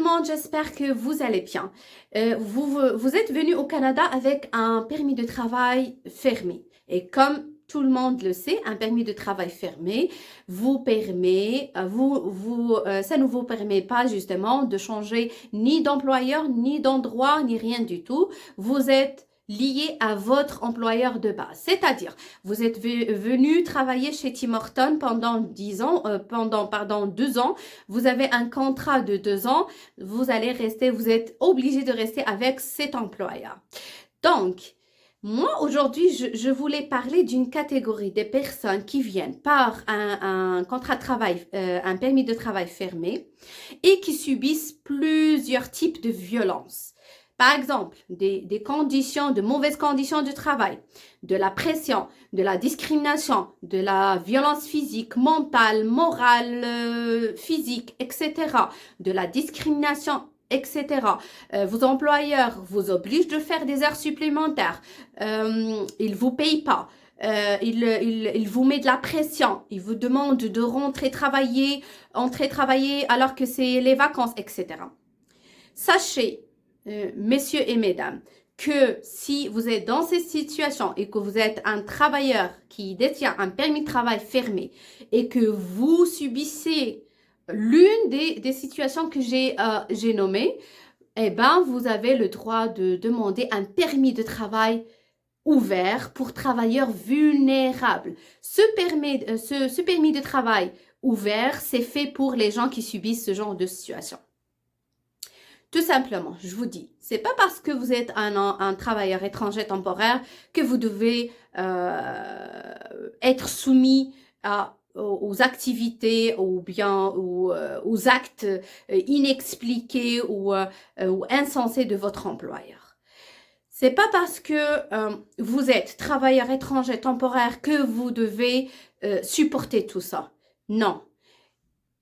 monde, j'espère que vous allez bien. Vous êtes venu au Canada avec un permis de travail fermé. Et comme tout le monde le sait, un permis de travail fermé ça ne vous permet pas justement de changer ni d'employeur, ni d'endroit, ni rien du tout. Vous êtes lié à votre employeur de base. C'est-à-dire, vous êtes venu travailler chez Tim Hortons pendant 2 ans. Vous avez un contrat de 2 ans. Vous êtes obligé de rester avec cet employeur. Donc, moi, aujourd'hui, je voulais parler d'une catégorie des personnes qui viennent par un contrat de travail, un permis de travail fermé et qui subissent plusieurs types de violences. Par exemple, de mauvaises conditions de travail, de la pression, de la discrimination, de la violence physique, mentale, morale, physique, etc. De la discrimination, etc. Vos employeurs vous obligent de faire des heures supplémentaires. Ils ne vous payent pas. Il vous met de la pression. Il vous demande de entrer travailler alors que c'est les vacances, etc. Sachez, messieurs et mesdames, que si vous êtes dans cette situation et que vous êtes un travailleur qui détient un permis de travail fermé et que vous subissez l'une des situations que j'ai nommées, eh ben, vous avez le droit de demander un permis de travail ouvert pour travailleurs vulnérables. Ce permis de travail ouvert, c'est fait pour les gens qui subissent ce genre de situation. Tout simplement, je vous dis, c'est pas parce que vous êtes un travailleur étranger temporaire que vous devez être soumis aux activités ou bien aux actes inexpliqués ou insensés de votre employeur. C'est pas parce que vous êtes travailleur étranger temporaire que vous devez supporter tout ça. Non.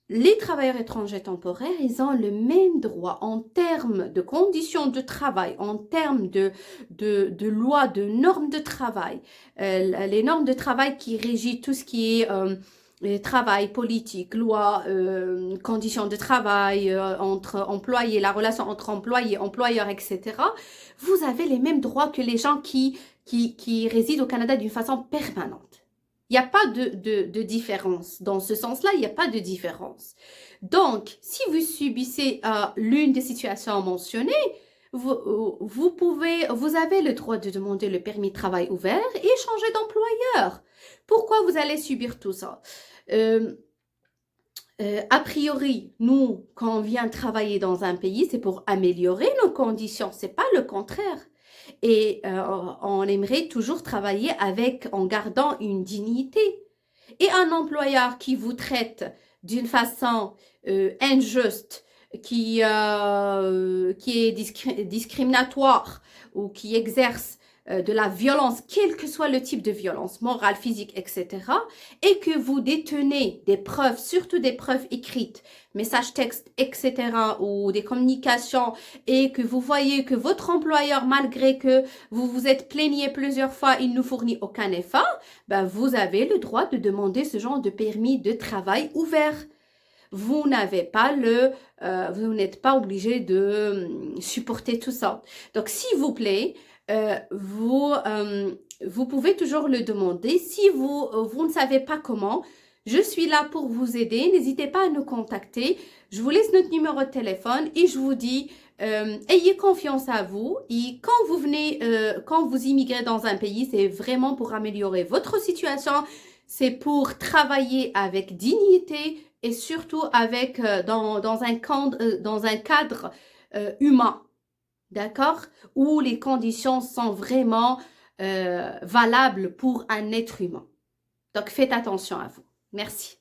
Les travailleurs étrangers temporaires, ils ont le même droit en termes de conditions de travail, en termes de lois, de normes de travail. Les normes de travail qui régissent tout ce qui est travail, politique, loi, conditions de travail entre employés, la relation entre employés, employeurs, etc. Vous avez les mêmes droits que les gens qui résident au Canada d'une façon permanente. Il n'y a pas de différence. Dans ce sens-là, il n'y a pas de différence. Donc, si vous subissez l'une des situations mentionnées, vous avez le droit de demander le permis de travail ouvert et changer d'employeur. Pourquoi vous allez subir tout ça? A priori, nous, quand on vient travailler dans un pays, c'est pour améliorer nos conditions. C'est pas le contraire. Et on aimerait toujours travailler en gardant une dignité. Et un employeur qui vous traite d'une façon injuste, qui est discriminatoire ou qui exerce de la violence, quel que soit le type de violence, morale, physique, etc., et que vous détenez des preuves, surtout des preuves écrites, messages textes, etc., ou des communications, et que vous voyez que votre employeur, malgré que vous vous êtes plaigné plusieurs fois, il ne fournit aucun effort, ben vous avez le droit de demander ce genre de permis de travail ouvert. Vous n'êtes pas obligé de supporter tout ça. Donc, s'il vous plaît, vous pouvez toujours le demander. Si vous ne savez pas comment, je suis là pour vous aider. N'hésitez pas à nous contacter. Je vous laisse notre numéro de téléphone et je vous dis, ayez confiance à vous. Et quand vous immigrez dans un pays, c'est vraiment pour améliorer votre situation. C'est pour travailler avec dignité et surtout dans un cadre humain. D'accord? Où les conditions sont vraiment valables pour un être humain. Donc, faites attention à vous. Merci.